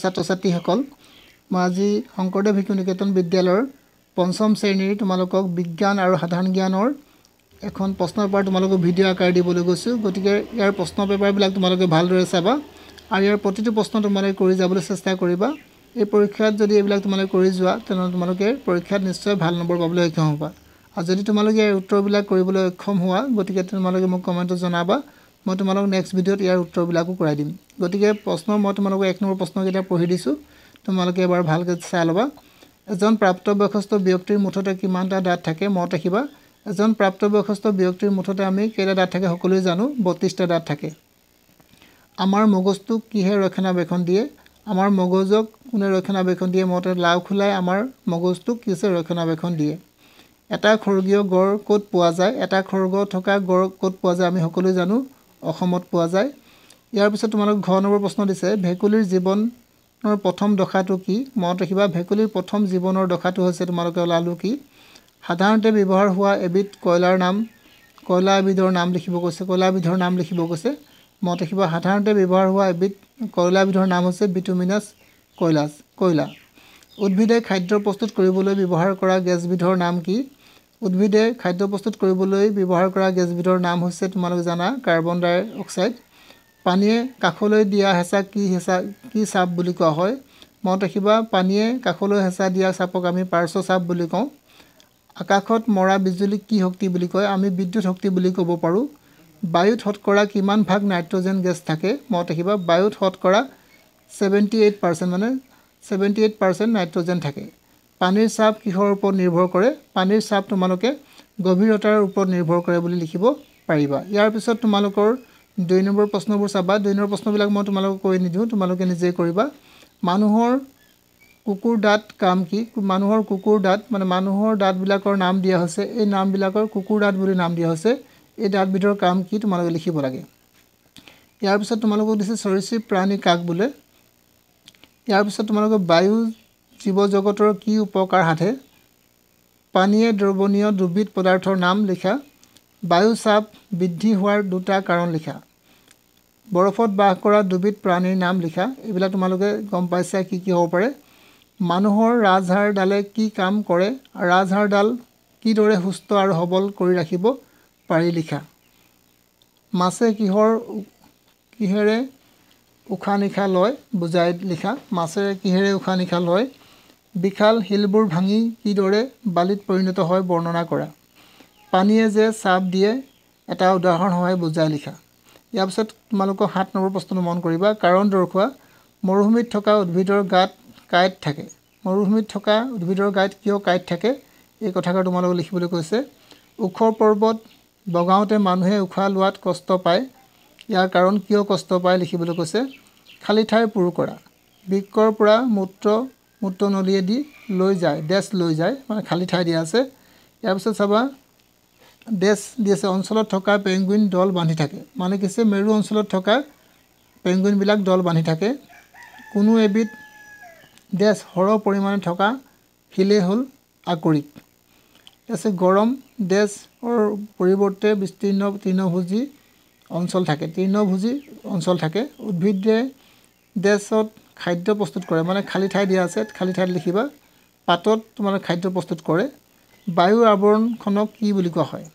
ছাত্ৰ ছাত্ৰীসকল মই আজি শংকৰদেৱ শিশু নিকেতন বিদ্যালয়ৰ পঞ্চম শ্ৰেণীৰ তোমালোকক বিজ্ঞান আৰু সাধাৰণ জ্ঞানৰ এখন প্ৰশ্ন পেপাৰ তোমালোকক ভিডিঅ' আকাৰে দিবলৈ গৈছোঁ গতিকে ইয়াৰ প্ৰশ্ন পেপাৰবিলাক তোমালোকে ভালদৰে চাবা আৰু ইয়াৰ প্ৰতিটো প্ৰশ্ন তোমালোকে কৰি যাবলৈ চেষ্টা কৰিবা এই পৰীক্ষাত যদি এইবিলাক তোমালোকে কৰি যোৱা তেনে তোমালোকে পৰীক্ষাত নিশ্চয় ভাল নম্বৰ পাবলৈ সক্ষম হ'বা আৰু যদি তোমালোকে ইয়াৰ উত্তৰবিলাক কৰিবলৈ সক্ষম হোৱা গতিকে তোমালোকে মোক কমেণ্টত জনাবা মই তোমালোক নেক্সট ভিডিঅ'ত ইয়াৰ উত্তৰবিলাকো কৰাই দিম গতিকে প্ৰশ্ন মই তোমালোকক এক নম্বৰ প্ৰশ্নকেইটা পঢ়ি দিছোঁ তোমালোকে এবাৰ ভালকৈ চাই ল'বা এজন প্ৰাপ্তবয়স্ক ব্যক্তিৰ মুঠতে কিমানটা দাঁত থাকে মনত ৰাখিবা এজন প্ৰাপ্তবয়স্ক ব্যক্তিৰ মুঠতে আমি কেইটা দাঁত থাকে সকলোৱে জানো 32টা দাঁত থাকে আমাৰ মগজটোক কিহে ৰক্ষণাবেক্ষণ দিয়ে আমাৰ মগজক কোনে ৰক্ষণাবেক্ষণ দিয়ে মতে লাও খোলাই আমাৰ মগজটোক কিছে ৰক্ষণাবেক্ষণ দিয়ে এটা খৰ্গীয় গড় ক'ত পোৱা যায় এটা খৰ্গ থকা গড় ক'ত পোৱা যায় আমি সকলোৱে জানো অসমত পোৱা যায় ইয়াৰ পিছত তোমালোক ঘ নম্বৰ প্ৰশ্ন দিছে ভেকুলীৰ জীৱনৰ প্ৰথম দশাটো কি মনত ৰাখিবা ভেকুলীৰ প্ৰথম জীৱনৰ দশাটো হৈছে তোমালোকে ওলালো কি সাধাৰণতে ব্যৱহাৰ হোৱা এবিধ কয়লা এবিধৰ নাম লিখিব কৈছে কয়লা এবিধৰ নাম লিখিব কৈছে মনত ৰাখিবা সাধাৰণতে ব্যৱহাৰ হোৱা এবিধ কয়লা এবিধৰ নাম হৈছে বিটুমিনাছ কয়লা উদ্ভিদে খাদ্য প্ৰস্তুত কৰিবলৈ ব্যৱহাৰ কৰা গেছবিধৰ নাম কি উদ্ভিদে খাদ্য প্ৰস্তুত কৰিবলৈ ব্যৱহাৰ কৰা গেছবিধৰ নাম হৈছে তোমালোকে জানা কাৰ্বন ডাই অক্সাইড পানীয়ে কাখলৈ দিয়া হেঁচা কি চাপ বুলি কোৱা হয় মনত ৰাখিবা পানীয়ে কাখলৈ হেঁচা দিয়া চাপক আমি পাৰ্শ্ব চাপ বুলি কওঁ আকাশত মৰা বিজুলী কি শক্তি বুলি কয় আমি বিদ্যুৎ শক্তি বুলি ক'ব পাৰোঁ বায়ুত শতকৰা কিমান ভাগ নাইট্ৰজেন গেছ থাকে মনত ৰাখিবা বায়ুত শতকৰা 78% মানে 78% নাইট্ৰজেন থাকে পানীৰ চাপ কিহৰ ওপৰত নিৰ্ভৰ কৰে পানীৰ চাপ তোমালোকে গভীৰতাৰ ওপৰত নিৰ্ভৰ কৰে বুলি লিখিব পাৰিবা ইয়াৰ পিছত তোমালোকৰ 2 নম্বৰ প্ৰশ্নবোৰ চাবা 2 নম্বৰ প্ৰশ্নবিলাক মই তোমালোকক কৈ নিদিওঁ তোমালোকে নিজে কৰিবা মানুহৰ কুকুৰ দাঁত কাম কি মানুহৰ কুকুৰ দাঁত মানে মানুহৰ দাঁতবিলাকৰ নাম দিয়া হৈছে এই নামবিলাকৰ কুকুৰ দাঁত বুলি নাম দিয়া হৈছে এই দাঁতবিধৰ কাম কি তোমালোকে লিখিব লাগে ইয়াৰ পিছত তোমালোকক দিছে সৰীসৃপ প্ৰাণী কাক বোলে ইয়াৰ পিছত তোমালোকক বায়ু জীৱ জগতৰ কি উপকাৰ সাধে পানীয়ে দ্ৰৱণীয় দুবিধ পদাৰ্থৰ নাম লিখা বায়ু চাপ বৃদ্ধি হোৱাৰ দুটা কাৰণ লিখা বৰফত বাস কৰা দুবিধ প্ৰাণীৰ নাম লিখা এইবিলাক তোমালোকে গম পাইছা কি হ'ব পাৰে মানুহৰ ৰাজহাড়ডালে কি কাম কৰে ৰাজহাড়ডাল কিদৰে সুস্থ আৰু সবল কৰি ৰাখিব পাৰি লিখা মাছে কিহেৰে উশাহ নিশাহ লয় বুজাই লিখা মাছেৰে কিহেৰে উশাহ নিশাহ লয় বিশাল শিলবোৰ ভাঙি কিদৰে বালিত পৰিণত হয় বৰ্ণনা কৰা পানীয়ে যে চাপ দিয়ে এটা উদাহৰণ হয় বুজাই লিখা ইয়াৰ পিছত তোমালোকৰ 7 নম্বৰ প্ৰশ্নটো মন কৰিবা কাৰণ দৰ্শোৱা মৰুভূমিত থকা উদ্ভিদৰ গাত কাঁইট থাকে মৰুভূমিত থকা উদ্ভিদৰ গাত কিয় কাঁইট থাকে এই কথাষাৰ তোমালোকক লিখিবলৈ কৈছে ওখ পৰ্বত বগাওঁতে মানুহে উশাহ লোৱাত কষ্ট পায় ইয়াৰ কাৰণ কিয় কষ্ট পায় লিখিবলৈ কৈছে খালী ঠাই পূৰ কৰা বৃক্কৰ পৰা মূত্ৰ নলীয়েদি লৈ যায় মানে খালী ঠাই দিয়া আছে ইয়াৰ পিছত চাবা ডেছ দি আছে অঞ্চলত থকা পেঙ্গুইন দল বান্ধি থাকে মানে কিছে মেৰু অঞ্চলত থকা পেঙ্গুইনবিলাক দল বান্ধি থাকে কোনো এবিধ ডেছ সৰহ পৰিমাণে থকা শিলে হ'ল আকৰিক আছে গৰম ডেছৰ পৰিৱৰ্তে বিস্তীৰ্ণ তৃণভোজী অঞ্চল থাকে উদ্ভিদে ডেছত খাদ্য প্ৰস্তুত কৰে মানে খালী ঠাই দিয়া আছে খালী ঠাইত লিখিবা পাতত তোমালোকে খাদ্য প্ৰস্তুত কৰে বায়ুৰ আৱৰণখনক কি বুলি কোৱা হয়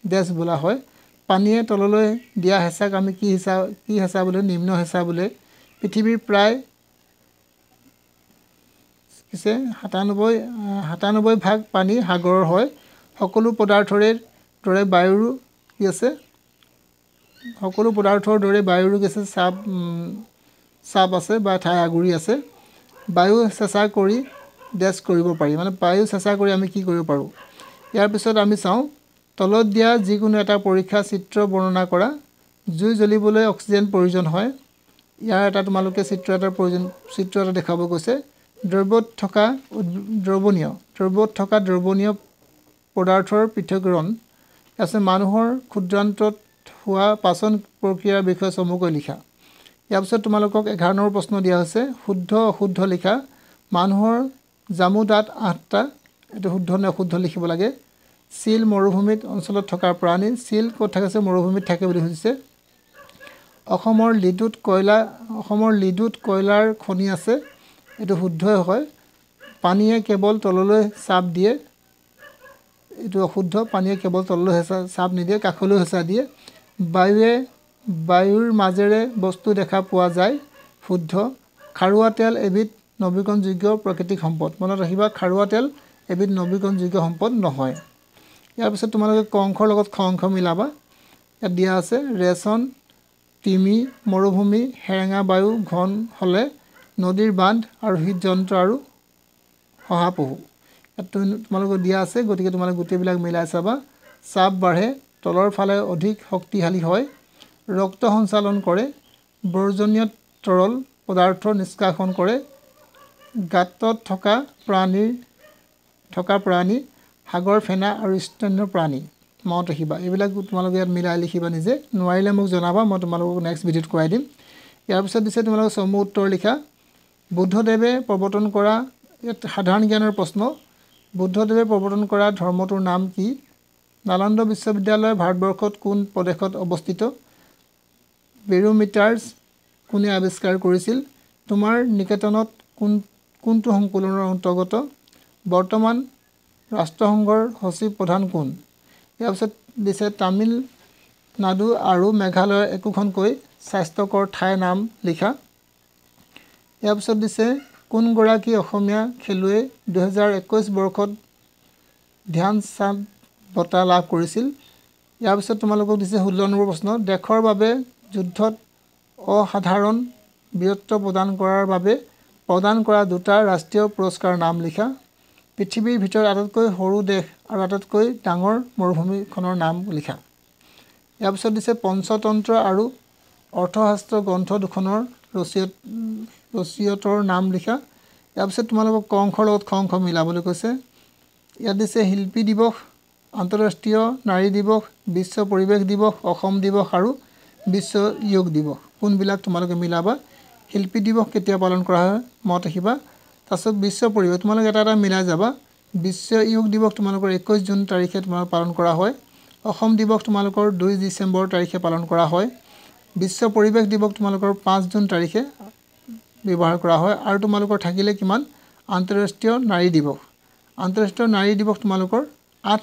ডেছ বোলা হয় পানীয়ে তললৈ দিয়া হেঁচাক আমি কি হেঁচা বোলে নিম্ন হেঁচা বোলে পৃথিৱীৰ প্ৰায় 97 ভাগ পানী সাগৰৰ হয় সকলো পদাৰ্থৰ দৰে বায়ুৰো আছে চাপ আছে বা ঠাই আগুৰি আছে বায়ু চেঁচা কৰি ডেছ কৰিব পাৰি মানে বায়ু চেঁচা কৰি আমি কি কৰিব পাৰোঁ ইয়াৰ পিছত আমি চাওঁ তলত দিয়া যিকোনো এটা পৰীক্ষা চিত্ৰ বৰ্ণনা কৰা জুই জ্বলিবলৈ অক্সিজেন প্ৰয়োজন হয় ইয়াৰ এটা তোমালোকে চিত্ৰ এটা দেখাব কৈছে দ্ৰৱত থকা দ্ৰৱণীয় পদাৰ্থৰ পৃথকীকৰণ আছে মানুহৰ ক্ষুদ্ৰান্তত হোৱা পাচন প্ৰক্ৰিয়াৰ বিষয়ে চমুকৈ লিখা ইয়াৰ পিছত তোমালোকক 11 নম্বৰ প্ৰশ্ন দিয়া হৈছে শুদ্ধ অশুদ্ধ লিখা মানুহৰ জামু দাঁত 8টা এইটো শুদ্ধ নে অশুদ্ধ লিখিব লাগে চিল মৰুভূমিত অঞ্চলত থকা প্ৰাণী চিল ক'ত থাকে মৰুভূমিত থাকে বুলি সুধিছে অসমৰ লিডুত কয়লাৰ খনি আছে এইটো শুদ্ধই হয় পানীয়ে কেৱল তললৈ চাপ দিয়ে এইটো অশুদ্ধ পানীয়ে কেৱল তললৈ চাপ নিদিয়ে কাষলৈ হেঁচা দিয়ে বায়ুৰ মাজেৰে বস্তু দেখা পোৱা যায় শুদ্ধ খাৰুৱা তেল এবিধ নৱীকৰণযোগ্য প্ৰাকৃতিক সম্পদ মনত ৰাখিবা খাৰুৱা তেল এবিধ নৱীকৰণযোগ্য সম্পদ নহয় ইয়াৰ পিছত তোমালোকে ক অংশৰ লগত খ অংশ মিলাবা ইয়াত দিয়া আছে ৰেচন তিমি মৰুভূমি হেৰেঙা বায়ু ঘন হলে নদীৰ বান্ধ আৰু হৃদযন্ত্ৰ আৰু শহাপহু ইয়াত তোমালোকক দিয়া আছে গতিকে তোমালোকে গোটেইবিলাক মিলাই চাবা চাপ বাঢ়ে তলৰ ফালে অধিক শক্তিশালী হয় ৰক্ত সঞ্চালন কৰে বৰ্জনীয় তৰল পদাৰ্থ নিষ্কাশন কৰে গাঁতত থকা প্ৰাণী সাগৰ ফেনা আৰু স্তন্য প্ৰাণী মনত ৰাখিবা এইবিলাক তোমালোকে ইয়াত মিলাই লিখিবা নিজে নোৱাৰিলে মোক জনাবা মই তোমালোকক নেক্সট ভিডিঅ'ত কৰাই দিম ইয়াৰ পিছত দিছে তোমালোকে চমু উত্তৰ লিখা বুদ্ধদেৱে প্ৰৱৰ্তন কৰা ইয়াত সাধাৰণ জ্ঞানৰ প্ৰশ্ন বুদ্ধদেৱে প্ৰৱৰ্তন কৰা ধৰ্মটোৰ নাম কি নালন্দা বিশ্ববিদ্যালয় ভাৰতবৰ্ষত কোন প্ৰদেশত অৱস্থিত বেৰোমিটাৰ্ছ কোনে আৱিষ্কাৰ কৰিছিল তোমাৰ নিকেতনত কোনটো সংকলনৰ অন্তৰ্গত বৰ্তমান ৰাষ্ট্ৰসংঘৰ সচিব প্ৰধান কোন ইয়াৰ পিছত দিছে তামিলনাডু আৰু মেঘালয়ৰ একোখনকৈ স্বাস্থ্যকৰ ঠাইৰ নাম লিখা ইয়াৰ পিছত দিছে কোনগৰাকী অসমীয়া খেলুৱৈ 2021 বৰ্ষত ধ্যান চাঁদ বঁটা লাভ কৰিছিল ইয়াৰ পিছত তোমালোকক দিছে 16 নম্বৰ প্ৰশ্ন দেশৰ বাবে যুদ্ধত অসাধাৰণ বীৰত্ব প্ৰদান কৰাৰ বাবে প্ৰদান কৰা দুটা ৰাষ্ট্ৰীয় পুৰস্কাৰৰ নাম লিখা পৃথিৱীৰ ভিতৰত আটাইতকৈ সৰু দেশ আৰু আটাইতকৈ ডাঙৰ মৰুভূমিখনৰ নাম লিখা ইয়াৰ পিছত দিছে পঞ্চতন্ত্ৰ আৰু অৰ্থশাস্ত্ৰ গ্ৰন্থ দুখনৰ ৰচয়িতাৰ নাম লিখা ইয়াৰ পিছত তোমালোকক ক অংশৰ লগত খ অংশ মিলাবলৈ কৈছে ইয়াত দিছে শিল্পী দিৱস আন্তঃৰাষ্ট্ৰীয় নাৰী দিৱস বিশ্ব পৰিৱেশ দিৱস অসম দিৱস আৰু বিশ্ব যোগ দিৱস কোনবিলাক তোমালোকে মিলাবা শিল্পী দিৱস কেতিয়া পালন কৰা হয় মনত ৰাখিবা তাৰপিছত বিশ্ব পৰিৱেশ তোমালোকে এটা মিলাই যাবা বিশ্ব যোগ দিৱস তোমালোকৰ 21 জুন তাৰিখে তোমালোকৰ পালন কৰা হয় অসম দিৱস তোমালোকৰ 2 ডিচেম্বৰ তাৰিখে পালন কৰা হয় বিশ্ব পৰিৱেশ দিৱস তোমালোকৰ 5 জুন তাৰিখে ব্যৱহাৰ কৰা হয় আৰু তোমালোকৰ থাকিলে কিমান আন্তঃৰাষ্ট্ৰীয় নাৰী দিৱস তোমালোকৰ 8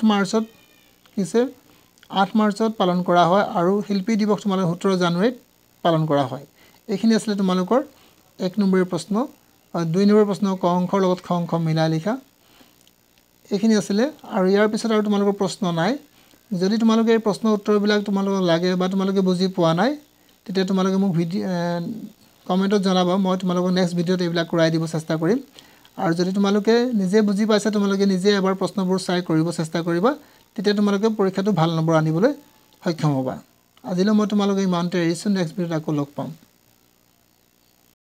মাৰ্চত পালন কৰা হয় আৰু শিল্পী দিৱস তোমালোকৰ 17 জানুৱাৰীত পালন কৰা হয় এইখিনি আছিল তোমালোকৰ 1 নম্বৰ প্ৰশ্ন আৰু 2 নম্বৰ প্ৰশ্ন ক অংশৰ লগত খ অংশ মিলাই লিখা এইখিনি আছিল আৰু ইয়াৰ পিছত আৰু তোমালোকৰ প্ৰশ্ন নাই যদি তোমালোকে এই প্ৰশ্ন উত্তৰবিলাক তোমালোকক লাগে বা তোমালোকে বুজি পোৱা নাই তেতিয়া তোমালোকে মোক কমেণ্টত জনাবা মই তোমালোকক নেক্সট ভিডিঅ'ত এইবিলাক কৰাই দিব চেষ্টা কৰিম আৰু যদি তোমালোকে নিজে বুজি পাইছা তোমালোকে নিজে এবাৰ প্ৰশ্নবোৰ চাই কৰিব চেষ্টা কৰিবা তেতিয়া তোমালোকে পৰীক্ষাটো ভাল নম্বৰ আনিবলৈ সক্ষম হ'বা আজিলৈ মই তোমালোকক ইমানতে এৰিছোঁ নেক্সট ভিডিঅ'ত আকৌ লগ পাম